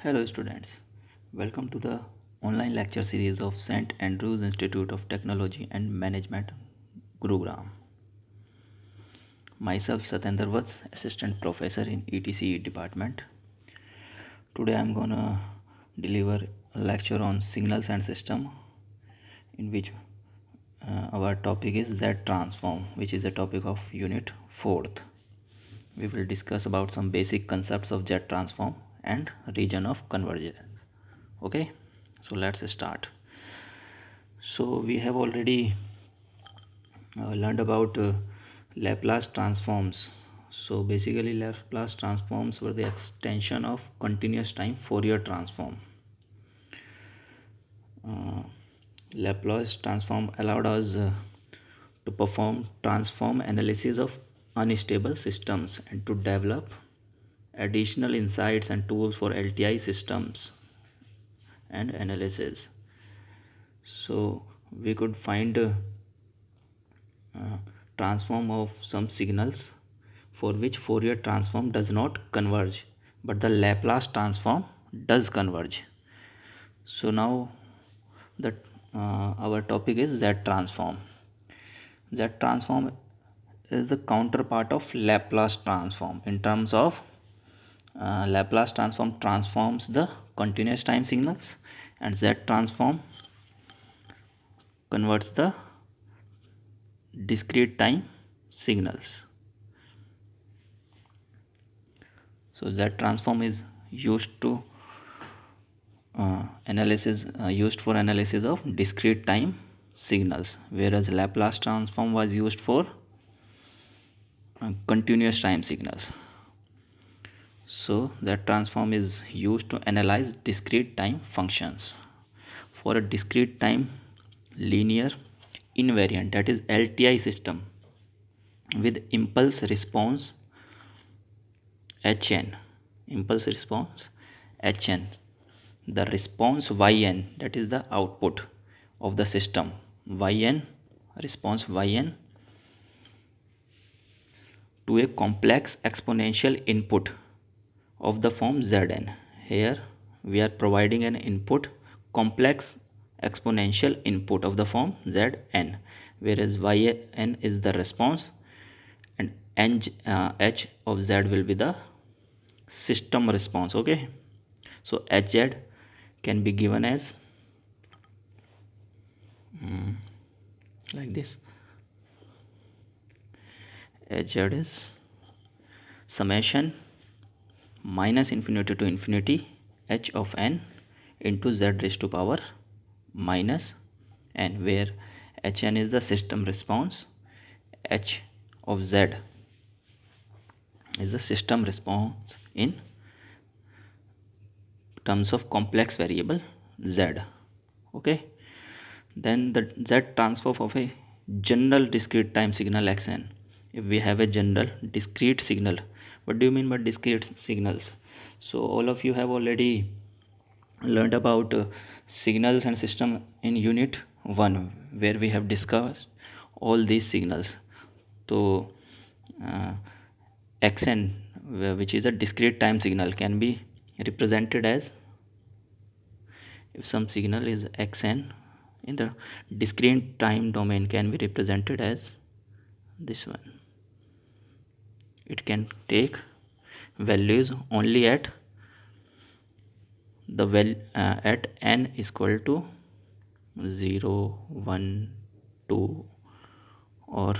Hello students, welcome to the online lecture series of St. Andrews Institute of Technology and Management, Gurugram. Myself Satyendra Vats, Assistant Professor in ETCE department. Today I am gonna deliver a lecture on signals and system in which our topic is Z transform, which is the topic of unit 4th. We will discuss about some basic concepts of Z transform and region of convergence. Okay, so let's start. So we have already learned about Laplace transforms. So basically Laplace transforms were the extension of continuous time Fourier transform. uh, Laplace transform allowed us to perform transform analysis of unstable systems and to develop additional insights and tools for LTI systems and analysis. So we could find transform of some signals for which Fourier transform does not converge, but the Laplace transform does converge. So now that our topic is Z transform. Z transform is the counterpart of Laplace transform in terms of Laplace transform transforms the continuous time signals and Z transform converts the discrete time signals. So Z transform is used to used for analysis of discrete time signals, whereas Laplace transform was used for continuous time signals. So that transform is used to analyze discrete time functions. For a discrete time linear invariant, that is LTI system, with impulse response Hn, impulse response Hn, the response Yn, that is the output of the system, Yn, response Yn to a complex exponential input of the form Zn. Here we are providing an input, complex exponential input of the form Zn, whereas Yn is the response and h of Z will be the system response. Okay, so Hz can be given as like this. Hz is summation minus infinity to infinity h of n into z raised to power minus n, where hn is the system response, h of z is the system response in terms of complex variable z. Okay, then the z transform of a general discrete time signal xn. If we have a general discrete signal, what do you mean by discrete signals? So all of you have already learned about signals and system in unit 1, where we have discussed all these signals. So xn, which is a discrete time signal, can be represented as, if some signal is xn in the discrete time domain, can be represented as this one. It can take values only at the at n is equal to 0, 1, 2 or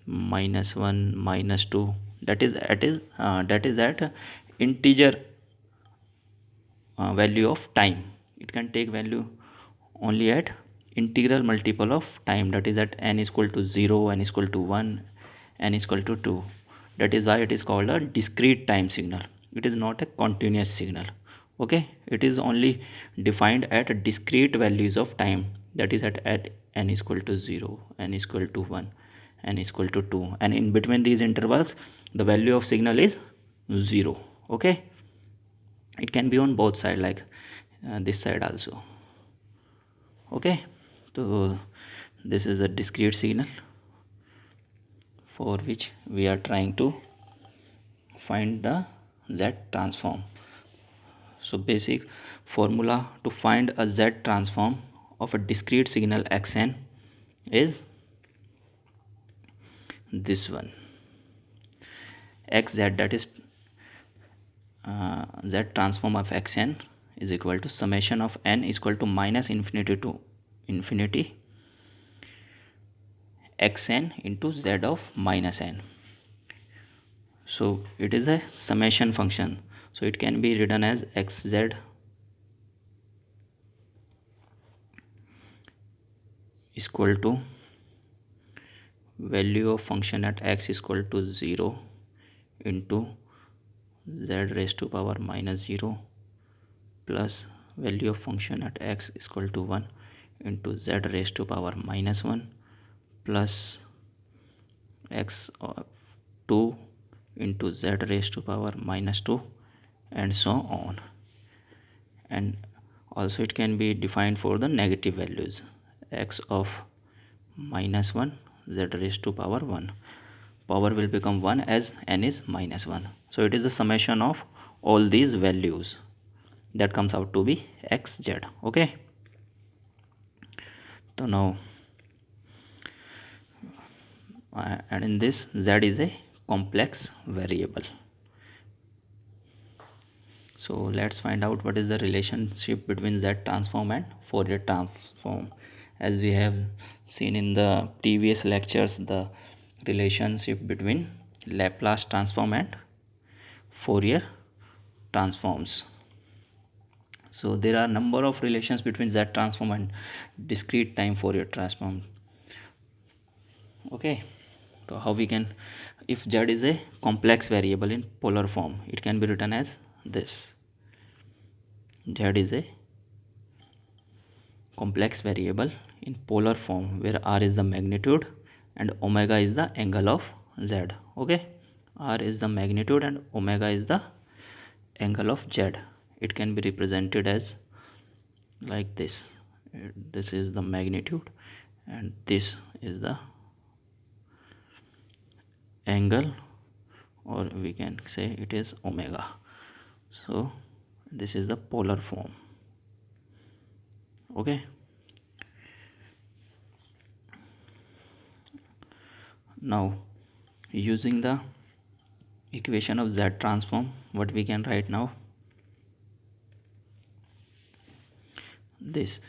-1, -2. That is at integer value of time. It can take value only at integral multiple of time, that is at n is equal to 0, n is equal to 1, n is equal to 2. That is why it is called a discrete time signal. It is not a continuous signal. Okay, it is only defined at discrete values of time, that is at n is equal to 0, n is equal to 1, n is equal to 2, and in between these intervals the value of signal is 0. Okay, it can be on both sides, like this side also. Okay, so this is a discrete signal for which we are trying to find the Z transform. So basic formula to find a Z transform of a discrete signal xn is this one. Xz, that is Z transform of xn is equal to summation of n is equal to minus infinity to infinity xn into z of minus n. So it is a summation function, so it can be written as xz is equal to value of function at x is equal to 0 into z raised to power minus 0 plus value of function at x is equal to 1 into z raised to power minus 1 plus x of 2 into z raised to power minus 2 and so on. And also it can be defined for the negative values, x of minus 1 z raised to power 1. Power will become 1 as n is minus 1. So it is the summation of all these values that comes out to be xz. Okay, so now and in this z is a complex variable. So let's find out what is the relationship between Z transform and Fourier transform. As we have seen in the previous lectures, the relationship between Laplace transform and Fourier transforms. So there are number of relations between Z transform and discrete time Fourier transform. Okay, so how we can, if Z is a complex variable in polar form, it can be written as this. Z is a complex variable in polar form where r is the magnitude and omega is the angle of z. Okay, r is the magnitude and omega is the angle of z. It can be represented as like this. This is the magnitude and this is the angle, or we can say it is omega. So this is the polar form. Okay, now using the equation of Z transform, what we can write now, this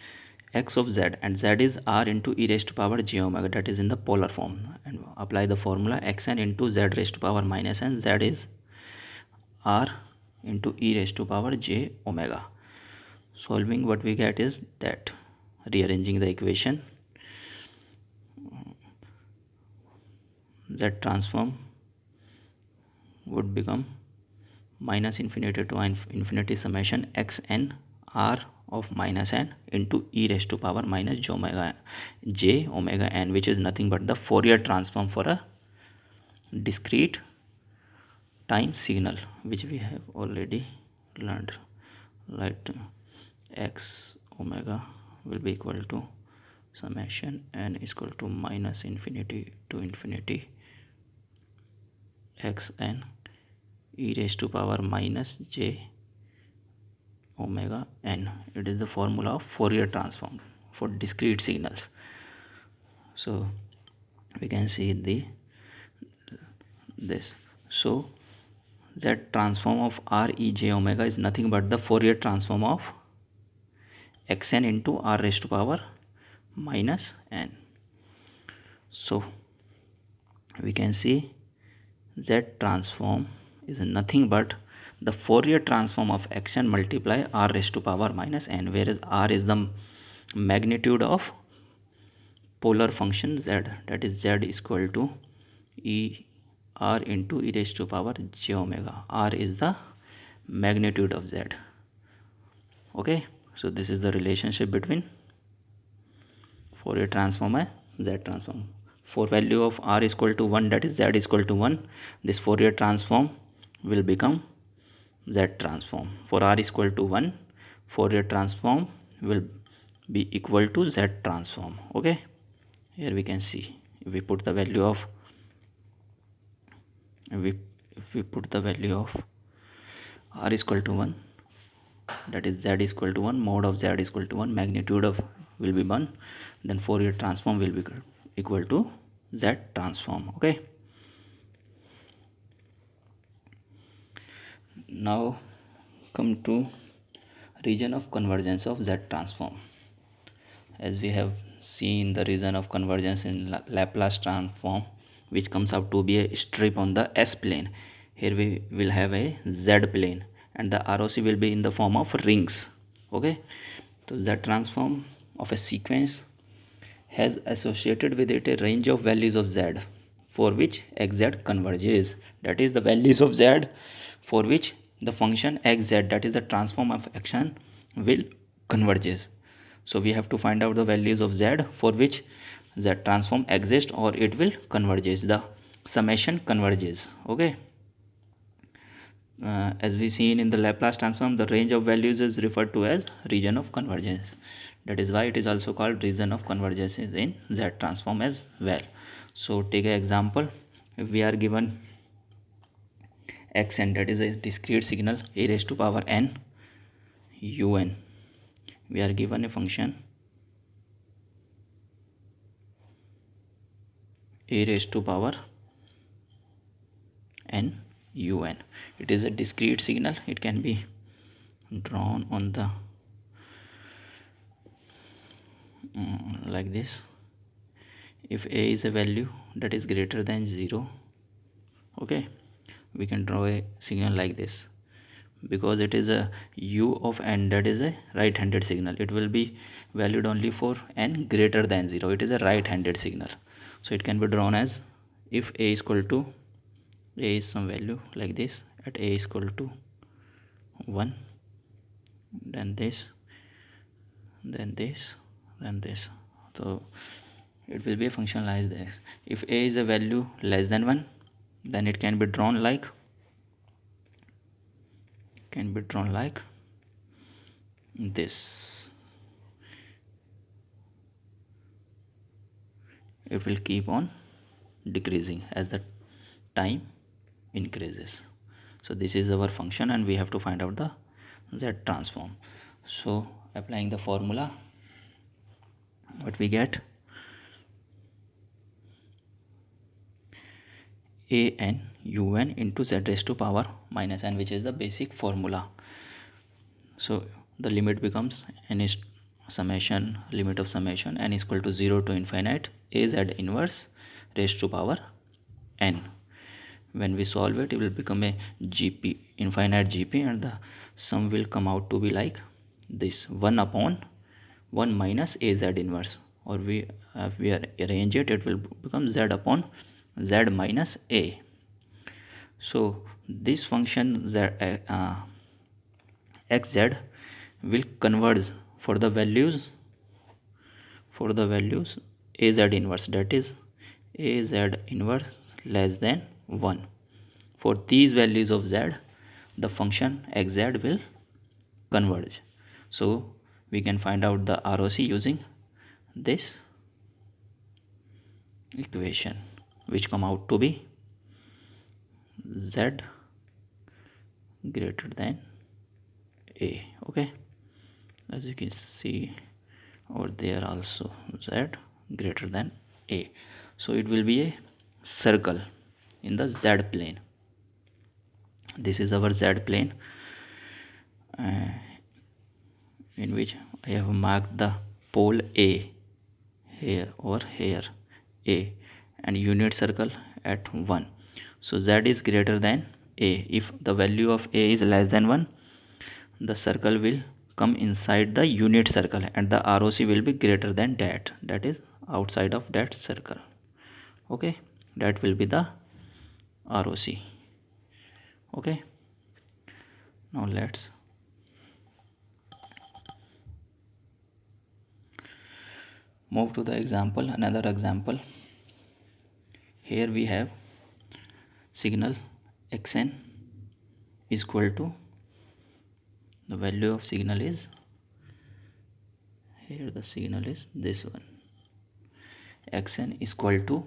x of z, and z is r into e raised to power j omega, that is in the polar form, and apply the formula xn into z raised to power minus n, z is r into e raised to power j omega. Solving, what we get is that, rearranging the equation, Z transform would become minus infinity to infinity summation xn r of minus n into e raised to power minus j omega n, which is nothing but the Fourier transform for a discrete time signal, which we have already learned. Like x omega will be equal to summation n is equal to minus infinity to infinity xn e raised to power minus j omega n. It is the formula of Fourier transform for discrete signals. So we can see this. So Z transform of r e j omega is nothing but the Fourier transform of xn into r raised to power minus n. So we can see Z transform is nothing but the Fourier transform of xn multiply r raised to power minus n, whereas r is the magnitude of polar function z, that is z is equal to r into e raised to power j omega. R is the magnitude of z. Okay, so this is the relationship between Fourier transform and Z transform. For value of r is equal to 1, that is z is equal to 1, this Fourier transform will become Z transform. For r is equal to 1, Fourier transform will be equal to Z transform. Okay, here we can see, if we put the value of r is equal to 1, that is z is equal to 1, mod of z is equal to 1, magnitude of will be 1, then Fourier transform will be equal to z transform. Okay, now come to region of convergence of z transform. As we have seen, the region of convergence in Laplace transform, which comes out to be a strip on the S plane. Here we will have a Z plane and the ROC will be in the form of rings. Okay, so Z transform of a sequence has associated with it a range of values of Z for which xz converges, that is the values of Z for which the function xz, that is the transform of action, will converges. So we have to find out the values of Z for which Z transform exists or it will converges, the summation converges. Okay, as we seen in the Laplace transform, the range of values is referred to as region of convergence. That is why it is also called region of convergence in Z transform as well. So take an example. If we are given xn, that is a discrete signal a raised to power n un, we are given a function a raised to power n un. It is a discrete signal. It can be drawn on the like this. If a is a value that is greater than 0, okay, we can draw a signal like this. Because it is a u of n, that is a right-handed signal, it will be valued only for n greater than 0. It is a right-handed signal, so it can be drawn as, if a is equal to, a is some value like this, at a is equal to 1, then this, then this, then this. So it will be a function like this. If a is a value less than 1, then it can be drawn like this. It will keep on decreasing as the time increases. So this is our function and we have to find out the Z transform. So applying the formula, what we get, a n u n into z raised to power minus n, which is the basic formula. So the limit becomes n is summation, limit of summation n is equal to 0 to infinite a z inverse raised to power n. When we solve it, it will become a gp, infinite gp, and the sum will come out to be like this, 1 upon 1 minus a z inverse, or if we arrange it, it will become z upon z minus a. So this function xz will converge for the values az inverse, that is az inverse less than 1. For these values of z, the function xz will converge. So we can find out the ROC using this equation, which come out to be z greater than a. Okay, as you can see over there also, z greater than a. So it will be a circle in the z plane. This is our z plane, in which I have marked the pole a here or here, a, and unit circle at 1. So z is greater than a. If the value of a is less than 1, the circle will come inside the unit circle and the ROC will be greater than that, that is outside of that circle. Okay, that will be the ROC. Okay, now let's move to the example, another example. Here we have signal xn is equal to, the value of signal is, here the signal is this one, xn is equal to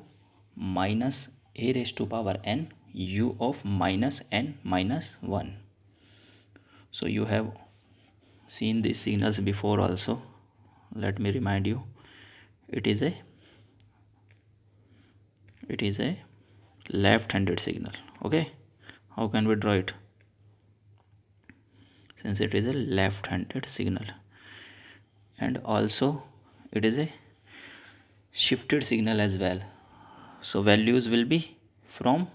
minus a raised to power n u of minus n minus 1. So you have seen these signals before also. Let me remind you, it is a left-handed signal. Okay, how can we draw it? Since it is a left-handed signal, and also it is a shifted signal as well, so values will be from,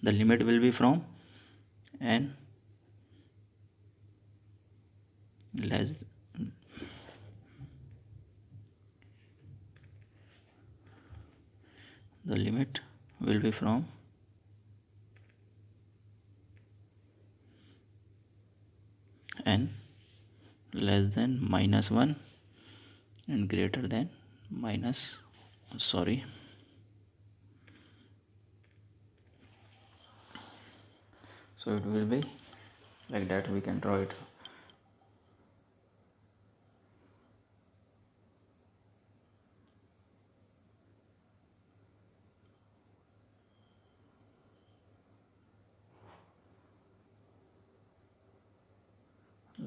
the limit will be from n less, the limit will be from n less than -1 and greater than minus, sorry, so it will be like that. We can draw it.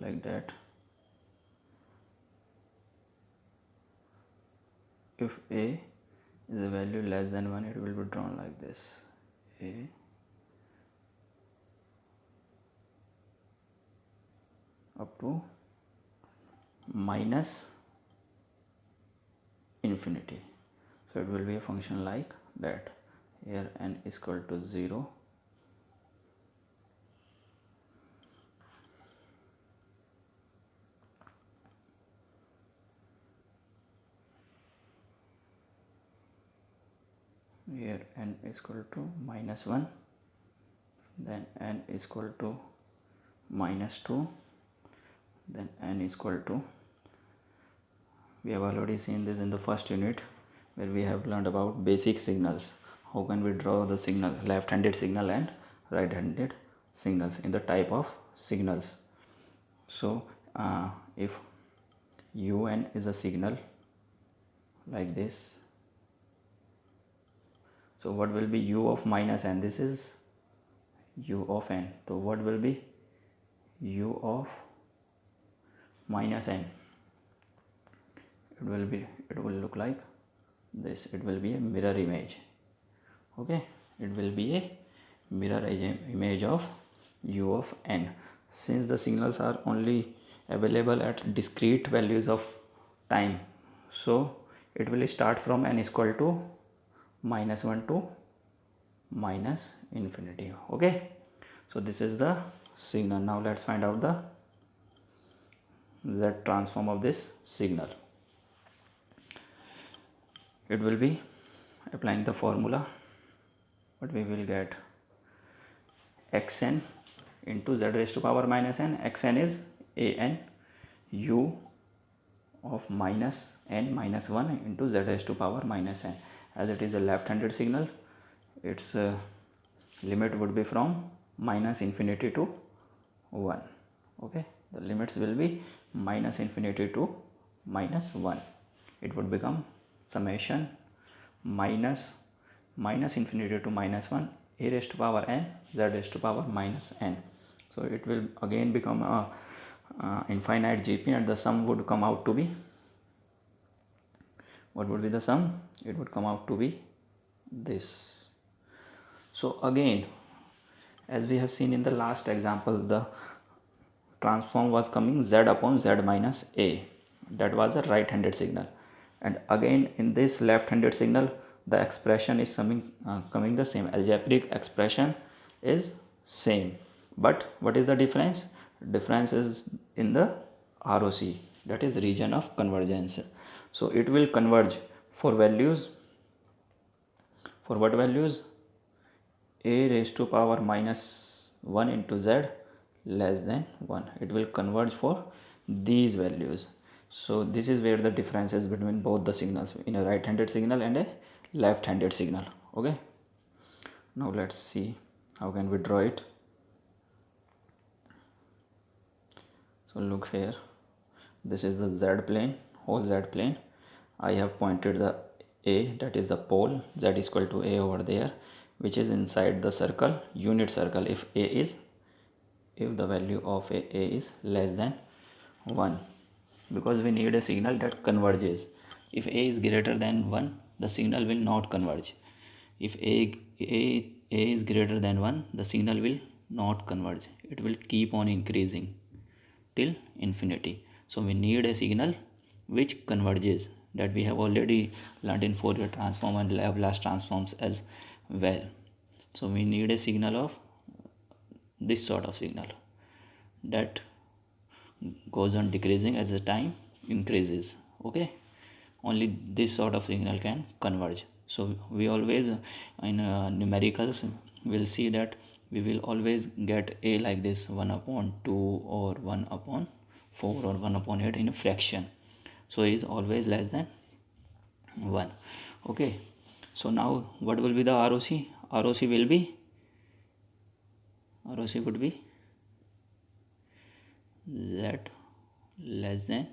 Like that. If a is a value less than 1, it will be drawn like this. A up to minus infinity, so it will be a function like that. Here n is equal to 0, here n is equal to -1, then n is equal to -2, then n is equal to, we have already seen this in the first unit where we have learned about basic signals. How can we draw the signal, left-handed signal and right-handed signals in the type of signals. So if un is a signal like this, so what will be u of minus n? This is u of n. So what will be u of minus n? It will look like this. It will be a mirror image. Okay, it will be a mirror image of u of n. Since the signals are only available at discrete values of time, so it will start from n is equal to -1 to minus infinity. Okay, so this is the signal. Now let's find out the Z transform of this signal. It will be applying the formula, but we will get xn into z raised to power minus n. Xn is an u of minus n minus 1 into z raised to power minus n. As it is a left-handed signal, its limit would be from minus infinity to 1. Okay, the limits will be minus infinity to minus 1. It would become summation minus infinity to minus 1 a raised to power n z raised to power minus n. So it will again become a infinite GP, and the sum would come out to be, what would be the sum? It would come out to be this. So again, as we have seen in the last example, the transform was coming z upon z minus a. That was a right-handed signal, and again in this left-handed signal the expression is coming the same. Algebraic expression is same, but what is the difference? Difference is in the ROC, that is region of convergence. So it will converge for values, for what values? A raised to power minus 1 into z less than 1. It will converge for these values. So this is where the difference is between both the signals, in a right-handed signal and a left-handed signal. Okay, now let's see how can we draw it. So look here, this is the z plane, whole z plane. I have pointed the a, that is the pole, z is equal to a over there, which is inside the circle, unit circle. If the value of a is less than 1, because we need a signal that converges. If a is greater than 1, the signal will not converge. If a is greater than 1, the signal will not converge. It will keep on increasing till infinity. So we need a signal which converges, that we have already learned in Fourier transform and Laplace transforms as well. So we need a signal of this sort of signal that goes on decreasing as the time increases. Okay, only this sort of signal can converge. So we always in numericals will see that we will always get a like this 1 upon 2 or 1 upon 4 or 1 upon 8 in a fraction. So it is always less than 1. Okay, so now what will be the ROC? ROC will be, ROC would be z less than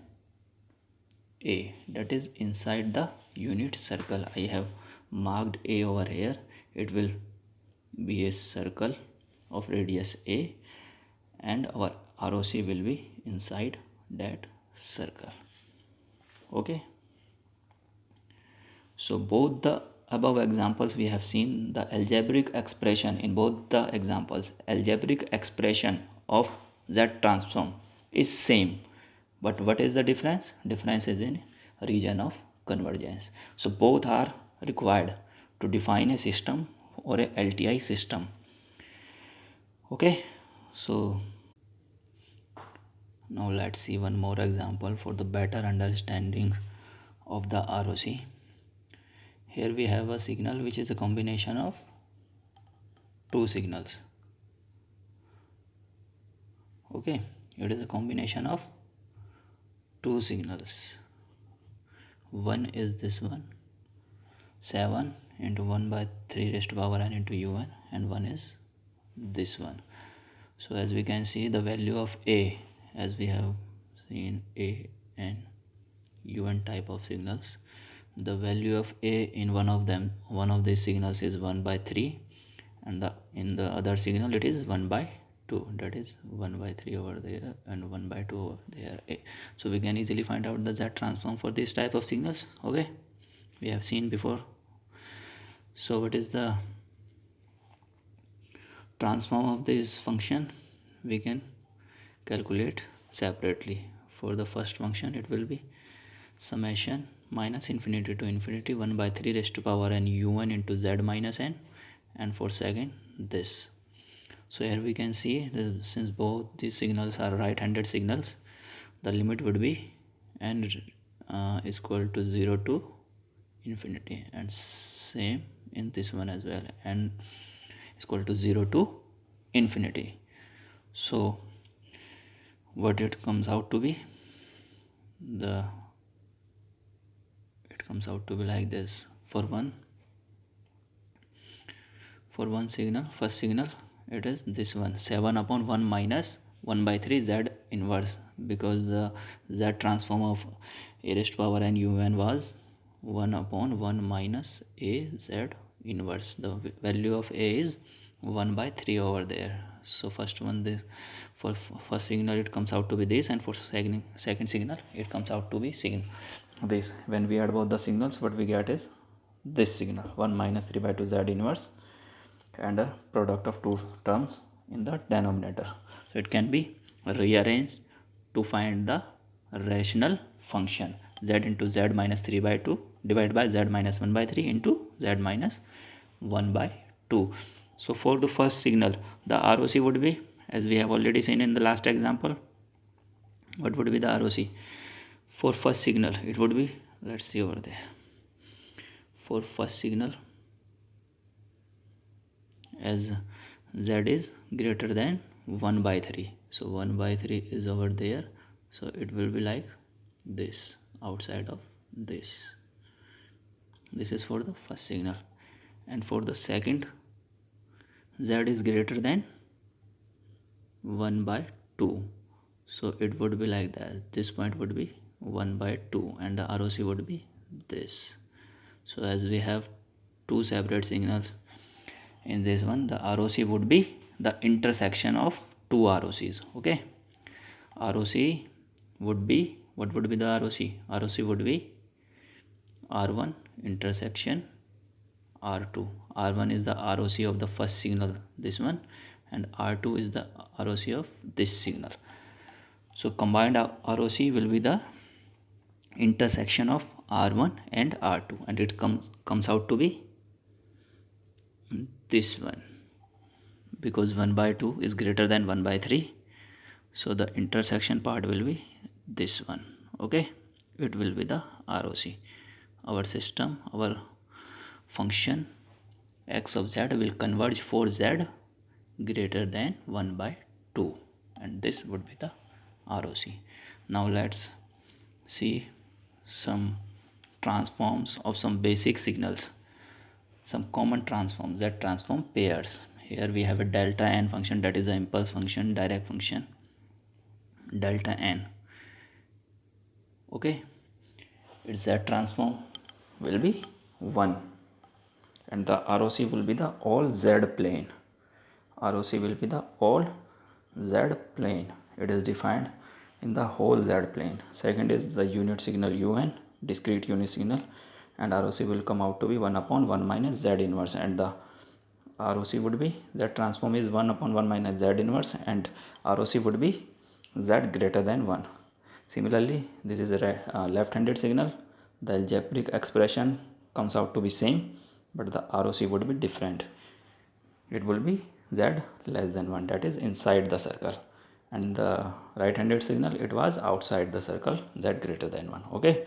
a, that is inside the unit circle. I have marked a over here. It will be a circle of radius a, and our ROC will be inside that circle. Okay, so both the above examples we have seen the algebraic expression. In both the examples, algebraic expression of Z transform is same, but what is the difference? Difference is in region of convergence. So both are required to define a system or a LTI system. Okay, so now let's see one more example for the better understanding of the ROC. Here we have a signal which is a combination of two signals. Okay, it is a combination of two signals. One is this one, 7 into 1 by 3 raised to power n into un, and one is this one. So as we can see, the value of a, as we have seen a and un type of signals, the value of a in one of these signals is 1 by 3, and in the other signal it is 1 by 2, that is 1 by 3 over there and 1 by 2 over there. So we can easily find out the Z transform for this type of signals. Okay, we have seen before. So what is the transform of this function? We can calculate separately. For the first function, it will be summation minus infinity to infinity 1 by 3 raised to power n un into z minus n, and for second this. So here we can see this, since both these signals are right-handed signals, the limit would be n is equal to 0 to infinity, and same in this one as well, n is equal to 0 to infinity. So what it comes out to be, it comes out to be like this. For one signal, first signal, it is this one, 7 upon 1 minus 1 by 3 z inverse, because the Z transform of a raised to power n un was 1 upon 1 minus a z inverse. The value of a is 1 by 3 over there. So first one, this, for first signal it comes out to be this, and for second signal it comes out to be this. When we add both the signals, what we get is this signal, 1 minus 3 by 2 z inverse, and a product of two terms in the denominator. So it can be rearranged to find the rational function, z into z minus 3 by 2 divided by z minus 1 by 3 into z minus 1 by 2. So for the first signal, the ROC would be, as we have already seen in the last example, what would be the ROC for first signal? It would be, let's see over there, for first signal, as z is greater than 1 by 3, so 1 by 3 is over there, so it will be like this, outside of this. This is for the first signal. And for the second, z is greater than 1 by 2, so it would be like that. This point would be 1 by 2, and the ROC would be this. So as we have two separate signals, in this one the ROC would be the intersection of two ROCs. Okay, ROC would be, what would be the ROC? ROC would be R1 intersection R2. R1 is the ROC of the first signal, this one, and R2 is the ROC of this signal. So combined ROC will be the intersection of R1 and R2, and it comes out to be this one, because 1 by 2 is greater than 1 by 3. So the intersection part will be this one. Okay, it will be the ROC. Our system, our function x of z will converge for z greater than 1 by 2, and this would be the ROC. Now let's see some transforms of some basic signals, some common transforms, that transform pairs. Here we have a delta n function, that is the impulse function, direct function, delta n. Okay, its z transform will be 1, and the ROC will be the all z plane. ROC will be the all z plane. It is defined in the whole z plane. Second is the unit signal un, discrete unit signal, and ROC will come out to be 1 upon 1 minus z inverse, and the ROC would be, that transform is 1 upon 1 minus z inverse, and ROC would be z greater than 1. Similarly, this is a left-handed signal. The algebraic expression comes out to be same, but the ROC would be different. It will be z less than 1, that is inside the circle, and the right-handed signal, it was outside the circle, z greater than 1. Okay,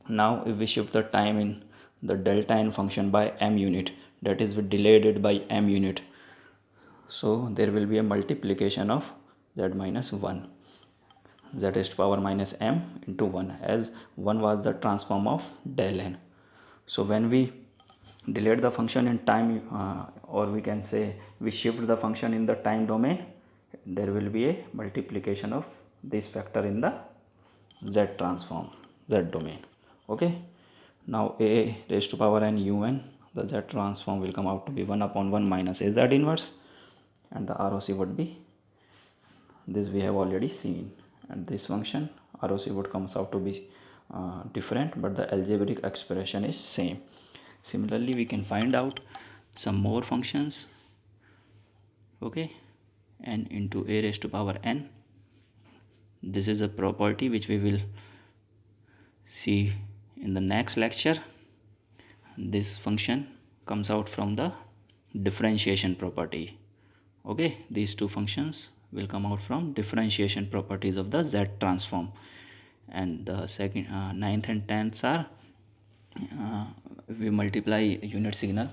now if we shift the time in the delta n function by m unit, that is we delayed it by m unit, so there will be a multiplication of z minus 1, z raised to power minus m into 1, as 1 was the transform of del n. So when we delayed the function in time, or we can say we shift the function in the time domain, there will be a multiplication of this factor in the z transform, z domain. Okay, now a raised to power n un, the z transform will come out to be 1 upon 1 minus a z inverse, and the ROC would be this, we have already seen, and this function ROC would comes out to be different, but the algebraic expression is same. Similarly, we can find out some more functions. Okay, n into a raised to power n, this is a property which we will see in the next lecture. This function comes out from the differentiation property. Okay, these two functions will come out from differentiation properties of the z transform, and the second 9th and 10th are we multiply unit signal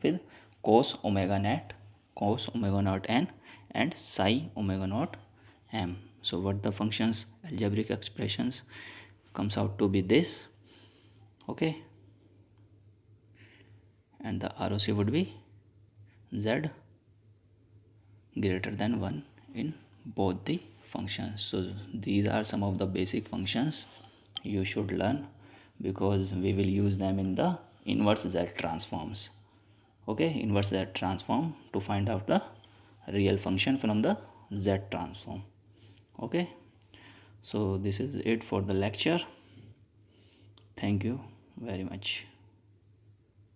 with cos omega naught n and psi omega naught m. So what the functions algebraic expressions comes out to be this. Okay, and the ROC would be z greater than 1 in both the functions. So these are some of the basic functions you should learn, because we will use them in the inverse z transforms. Okay, inverse z transform to find out the real function from the z transform. Okay, so this is it for the lecture. Thank you very much.